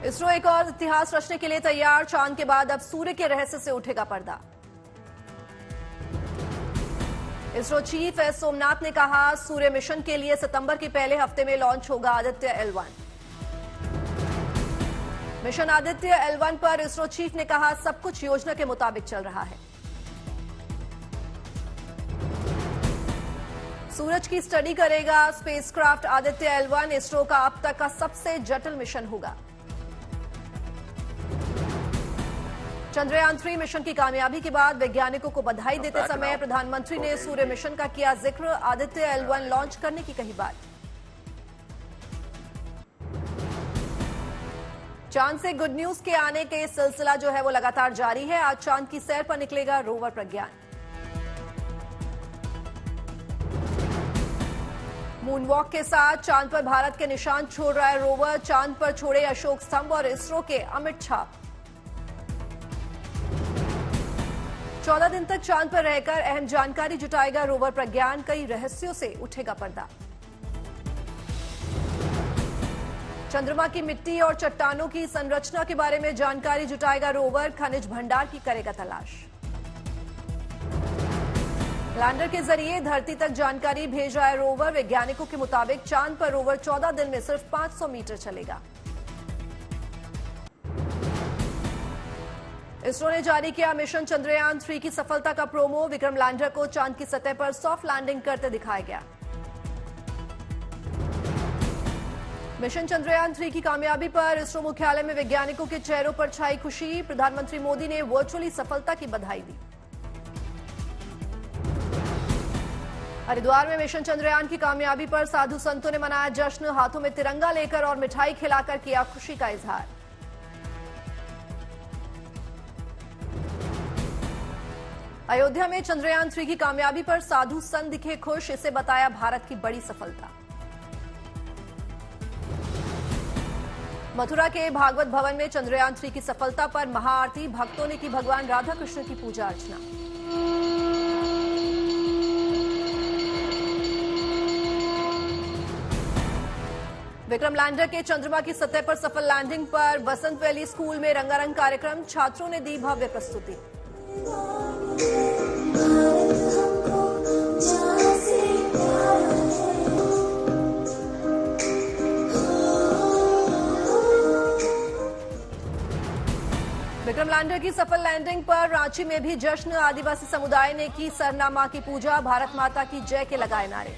इसरो एक और इतिहास रचने के लिए तैयार। चांद के बाद अब सूर्य के रहस्य से उठेगा पर्दा। इसरो चीफ एस सोमनाथ ने कहा, सूर्य मिशन के लिए सितंबर के पहले हफ्ते में लॉन्च होगा Aditya L1। Mission Aditya L1 पर इसरो चीफ ने कहा, सब कुछ योजना के मुताबिक चल रहा है। सूरज की स्टडी करेगा स्पेसक्राफ्ट आदित्य L1। इसरो का अब तक का सबसे जटिल मिशन होगा। चंद्रयान 3 मिशन की कामयाबी के बाद वैज्ञानिकों को बधाई देते समय प्रधानमंत्री ने सूर्य मिशन का किया जिक्र। आदित्य L1 लॉन्च करने की कही बात। चांद से गुड न्यूज के आने के सिलसिला जो है वो लगातार जारी है। आज चांद की सैर पर निकलेगा रोवर प्रज्ञान। मूनवॉक के साथ चांद पर भारत के निशान छोड़ रहा है रोवर। चांद पर छोड़े अशोक स्तंभ और इसरो के अमिट छाप। 14 दिन तक चांद पर रहकर अहम जानकारी जुटाएगा रोवर प्रज्ञान। कई रहस्यों से उठेगा पर्दा। चंद्रमा की मिट्टी और चट्टानों की संरचना के बारे में जानकारी जुटाएगा रोवर। खनिज भंडार की करेगा तलाश। लैंडर के जरिए धरती तक जानकारी भेज रहा है रोवर। वैज्ञानिकों के मुताबिक चांद पर रोवर 14 दिन में सिर्फ 500 मीटर चलेगा। इसरो ने जारी किया मिशन चंद्रयान 3 की सफलता का प्रोमो। विक्रम लैंडर को चांद की सतह पर सॉफ्ट लैंडिंग करते दिखाया गया। मिशन चंद्रयान 3 की कामयाबी पर इसरो मुख्यालय में वैज्ञानिकों के चेहरों पर छाई खुशी। प्रधानमंत्री मोदी ने वर्चुअली सफलता की बधाई दी। हरिद्वार में मिशन चंद्रयान की कामयाबी पर साधु संतों ने मनाया जश्न। हाथों में तिरंगा लेकर और मिठाई खिलाकर किया खुशी का इजहार। अयोध्या में चंद्रयान 3 की कामयाबी पर साधु संत दिखे खुश। इसे बताया भारत की बड़ी सफलता। मथुरा के भागवत भवन में चंद्रयान 3 की सफलता पर महाआरती। भक्तों ने की भगवान राधा कृष्ण की पूजा अर्चना। विक्रम लैंडर के चंद्रमा की सतह पर सफल लैंडिंग पर बसंत वैली स्कूल में रंगारंग कार्यक्रम। छात्रों ने दी भव्य प्रस्तुति। विक्रम लैंडर की सफल लैंडिंग पर रांची में भी जश्न। आदिवासी समुदाय ने की सरना मां की पूजा। भारत माता की जय के लगाए नारे।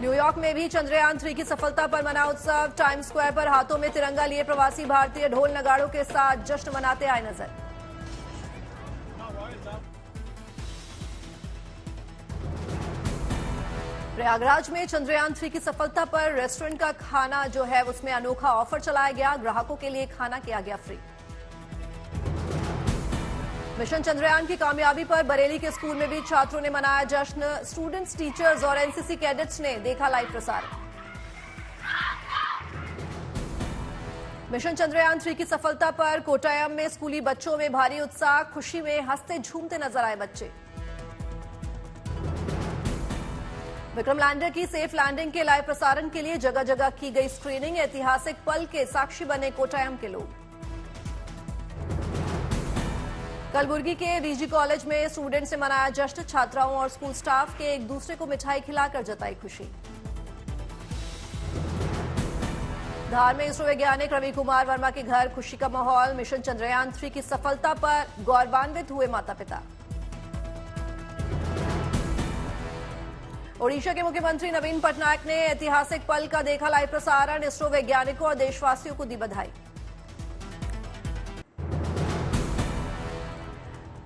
न्यूयॉर्क में भी चंद्रयान 3 की सफलता पर मना उत्सव। टाइम्स स्क्वायर पर हाथों में तिरंगा लिए प्रवासी भारतीय ढोल नगाड़ों के साथ जश्न मनाते आए नजर। प्रयागराज में चंद्रयान 3 की सफलता पर रेस्टोरेंट का खाना जो है उसमें अनोखा ऑफर चलाया गया। ग्राहकों के लिए खाना किया गया फ्री। मिशन चंद्रयान की कामयाबी पर बरेली के स्कूल में भी छात्रों ने मनाया जश्न। स्टूडेंट्स, टीचर्स और एनसीसी कैडेट्स ने देखा लाइव प्रसारण। मिशन चंद्रयान 3 की सफलता पर कोट्टायम में स्कूली बच्चों में भारी उत्साह। खुशी में हंसते झूमते नजर आए बच्चे। विक्रम लैंडर की सेफ लैंडिंग के लाइव प्रसारण के लिए जगह जगह की गई स्क्रीनिंग। ऐतिहासिक पल के साक्षी बने कोट्टायम के लोग। कलबुर्गी के वीजी कॉलेज में स्टूडेंट से मनाया जश्न। छात्राओं और स्कूल स्टाफ के एक दूसरे को मिठाई खिलाकर जताई खुशी। धार में इसरो वैज्ञानिक रवि कुमार वर्मा के घर खुशी का माहौल। मिशन चंद्रयान 3 की सफलता पर गौरवान्वित हुए माता पिता। ओडिशा के मुख्यमंत्री नवीन पटनायक ने ऐतिहासिक पल का देखा लाइव प्रसारण। इसरो वैज्ञानिकों और देशवासियों को दी बधाई।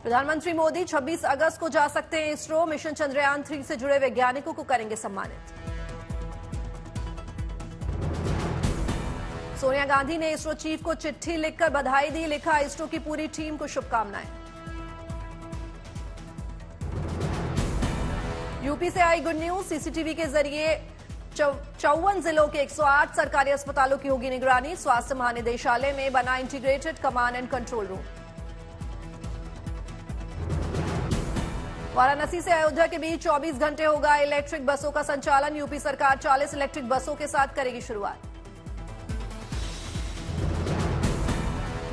प्रधानमंत्री मोदी 26 अगस्त को जा सकते हैं इसरो। मिशन चंद्रयान 3 से जुड़े वैज्ञानिकों को करेंगे सम्मानित। सोनिया गांधी ने इसरो चीफ को चिट्ठी लिखकर बधाई दी। लिखा, इसरो की पूरी टीम को शुभकामनाएं। यूपी से आई गुड न्यूज। सीसीटीवी के जरिए 54 जिलों के 108 सरकारी अस्पतालों की होगी निगरानी। स्वास्थ्य महानिदेशालय में बना integrated command and control room. Varanasi से अयोध्या के बीच 24 घंटे होगा इलेक्ट्रिक बसों का संचालन। यूपी सरकार 40 इलेक्ट्रिक बसों के साथ करेगी शुरुआत।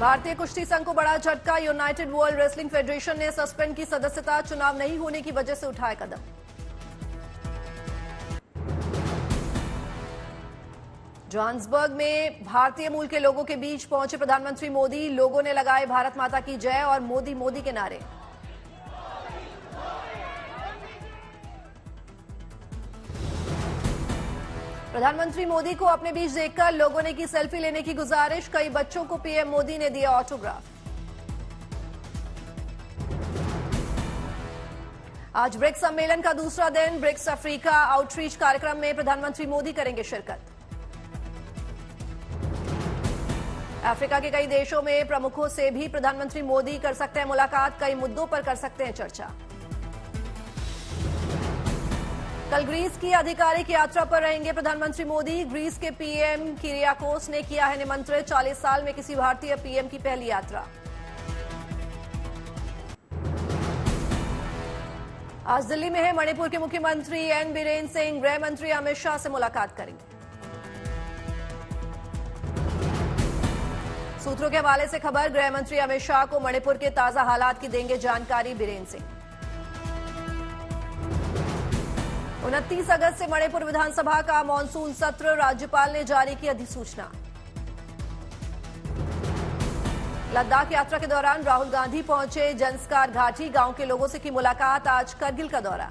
भारतीय कुश्ती संघ को बड़ा झटका। यूनाइटेड वर्ल्ड रेसलिंग फेडरेशन ने सस्पेंड की सदस्यता, चुनाव नहीं होने की वजह से उठाए कदम। जोहान्सबर्ग में भारतीय मूल के लोगों के बीच पहुंचे प्रधानमंत्री मोदी। लोगों ने लगाए भारत माता की जय और मोदी मोदी के नारे। प्रधानमंत्री मोदी को अपने बीच देखकर लोगों ने की सेल्फी लेने की गुजारिश। कई बच्चों को पीएम मोदी ने दिया ऑटोग्राफ। आज ब्रिक्स सम्मेलन का दूसरा दिन। ब्रिक्स अफ्रीका आउटरीच कार्यक्रम में प्रधानमंत्री मोदी करेंगे शिरकत। अफ्रीका के कई देशों में प्रमुखों से भी प्रधानमंत्री मोदी कर सकते हैं मुलाकात। कई मुद्दों पर कर सकते हैं चर्चा। कल ग्रीस की आधिकारिक यात्रा पर रहेंगे प्रधानमंत्री मोदी। ग्रीस के पीएम किरियाकोस ने किया है निमंत्रित। 40 साल में किसी भारतीय पीएम की पहली यात्रा। आज दिल्ली में है मणिपुर के मुख्यमंत्री एन बीरेन सिंह। गृह मंत्री अमित शाह से मुलाकात करेंगे। सूत्रों के हवाले से खबर, गृह मंत्री अमित शाह को मणिपुर के ताजा हालात की देंगे जानकारी बीरेन सिंह। 29 अगस्त से मणिपुर विधानसभा का मानसून सत्र, राज्यपाल ने जारी की अधिसूचना। लद्दाख यात्रा के दौरान राहुल गांधी पहुंचे जंस्कार घाटी। गांव के लोगों से की मुलाकात। आज करगिल का दौरा।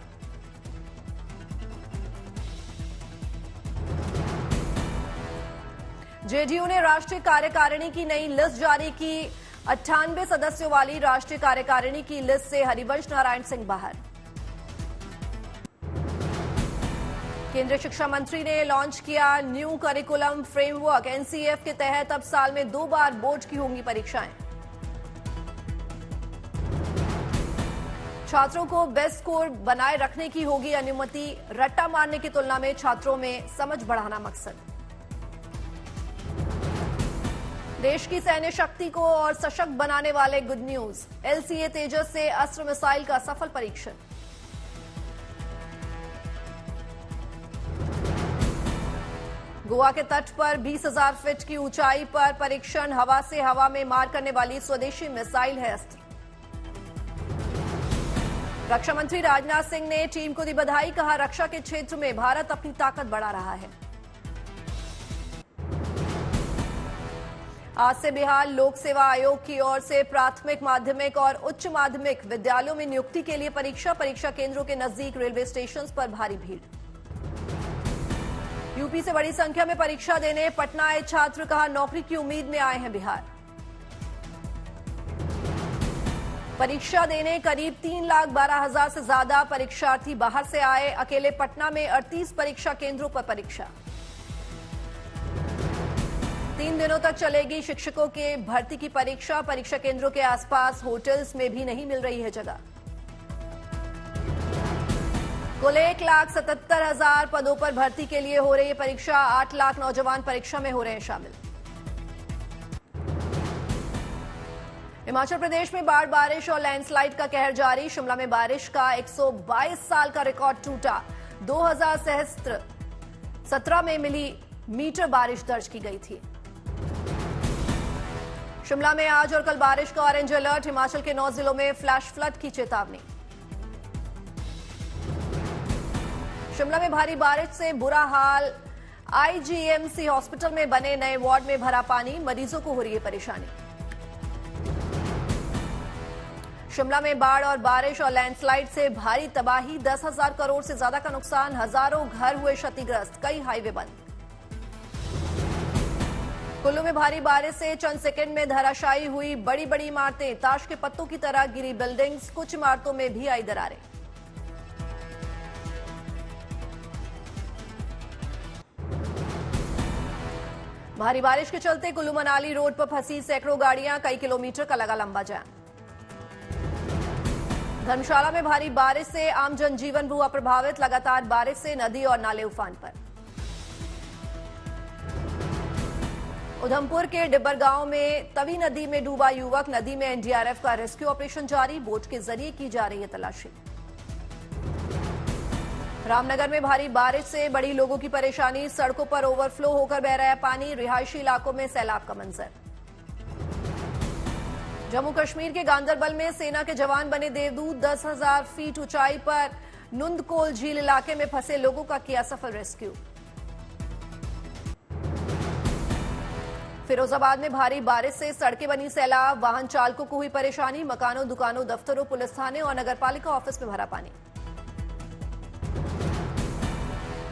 जेडीयू ने राष्ट्रीय कार्यकारिणी की नई लिस्ट जारी की। 98 सदस्यों वाली राष्ट्रीय कार्यकारिणी की लिस्ट से हरिवंश नारायण सिंह बाहर। केंद्रीय शिक्षा मंत्री ने लॉन्च किया न्यू करिकुलम फ्रेमवर्क। एनसीईएफ के तहत अब साल में 2 बार बोर्ड की होंगी परीक्षाएं। छात्रों को बेस्ट स्कोर बनाए रखने की होगी अनुमति। रट्टा मारने की तुलना में छात्रों में समझ बढ़ाना मकसद। देश की सैन्य शक्ति को और सशक्त बनाने वाले गुड न्यूज। एलसीए तेजस से अस्त्र मिसाइल का सफल परीक्षण। गोवा के तट पर 20,000 फीट की ऊंचाई पर परीक्षण। हवा से हवा में मार करने वाली स्वदेशी मिसाइल है अस्त्र। रक्षा मंत्री राजनाथ सिंह ने टीम को दी बधाई। कहा, रक्षा के क्षेत्र में भारत अपनी ताकत बढ़ा रहा है। आज से बिहार लोक सेवा आयोग की ओर से प्राथमिक, माध्यमिक और उच्च माध्यमिक विद्यालयों में नियुक्ति के लिए परीक्षा केंद्रों के नजदीक रेलवे स्टेशन पर भारी भीड़। यूपी से बड़ी संख्या में परीक्षा देने पटना आए छात्र। कहा, नौकरी की उम्मीद में आए हैं बिहार। परीक्षा देने करीब 3,12,000 से ज्यादा परीक्षार्थी बाहर से आए। अकेले पटना में 38 परीक्षा केंद्रों पर परीक्षा। 3 दिनों तक चलेगी शिक्षकों के भर्ती की परीक्षा। परीक्षा केंद्रों के आसपास होटल्स में भी नहीं मिल रही है जगह। कुल 1,77,000 पदों पर भर्ती के लिए हो रही है परीक्षा। 8 लाख नौजवान परीक्षा में हो रहे हैं शामिल। हिमाचल प्रदेश में बाढ़, बारिश और लैंडस्लाइड का कहर जारी। शिमला में बारिश का 122 साल का रिकॉर्ड टूटा। 2017 में मिलीमीटर बारिश दर्ज की गई थी। शिमला में आज और कल बारिश का ऑरेंज अलर्ट। हिमाचल के 9 जिलों में फ्लैश फ्लड की चेतावनी। शिमला में भारी बारिश से बुरा हाल। आईजीएमसी हॉस्पिटल में बने नए वार्ड में भरा पानी। मरीजों को हो रही है परेशानी। शिमला में बाढ़ और बारिश और लैंडस्लाइड से भारी तबाही। 10,000 करोड़ से ज्यादा का नुकसान। हजारों घर हुए क्षतिग्रस्त। कई हाईवे बंद। कुल्लू में भारी बारिश से चंद सेकंड में धराशायी हुई बड़ी बड़ी इमारतें। ताश के पत्तों की तरह गिरी बिल्डिंग्स। कुछ इमारतों में भी आई दरारें। भारी बारिश के चलते कुल्लू मनाली रोड पर फंसी सैकड़ों गाड़ियां। कई किलोमीटर का लगा लंबा जाम। धर्मशाला में भारी बारिश से आम जनजीवन हुआ प्रभावित। लगातार बारिश से नदी और नाले उफान पर। उधमपुर के डिब्बर गांव में तवी नदी में डूबा युवक। नदी में एनडीआरएफ का रेस्क्यू ऑपरेशन जारी। बोट के जरिए की जा रही है तलाशी। रामनगर में भारी बारिश से बड़ी लोगों की परेशानी। सड़कों पर ओवरफ्लो होकर बह रहा है पानी। रिहायशी इलाकों में सैलाब का मंजर। जम्मू कश्मीर के गांदरबल में सेना के जवान बने देवदूत। 10,000 फीट ऊंचाई पर नुंदकोल झील इलाके में फंसे लोगों का किया सफल रेस्क्यू। फिरोजाबाद में भारी बारिश से सड़कें बनी सैलाब। वाहन चालकों को हुई परेशानी। मकानों, दुकानों, दफ्तरों, पुलिस थाने और नगरपालिका ऑफिस में भरा पानी।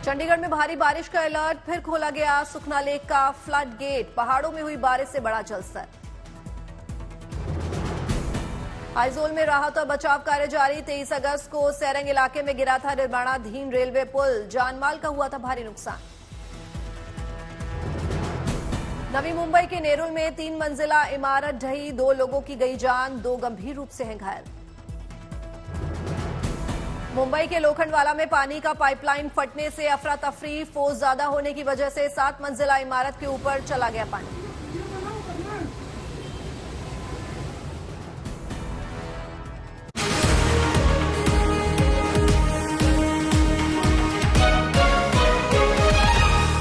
चंडीगढ़ में भारी बारिश का अलर्ट। फिर खोला गया सुखना लेक का फ्लड गेट। पहाड़ों में हुई बारिश से बढ़ा जलस्तर। आइजोल में राहत और बचाव कार्य जारी। 23 अगस्त को सैरंग इलाके में गिरा था निर्माणाधीन रेलवे पुल। जानमाल का हुआ था भारी नुकसान। नवी मुंबई के नेरुल में 3 मंजिला इमारत ढही। 2 लोगों की गई जान, 2 गंभीर रूप से हैं घायल। मुंबई के लोखंडवाला में पानी का पाइपलाइन फटने से अफरा तफरी। फोर्स ज्यादा होने की वजह से 7 मंजिला इमारत के ऊपर चला गया पानी।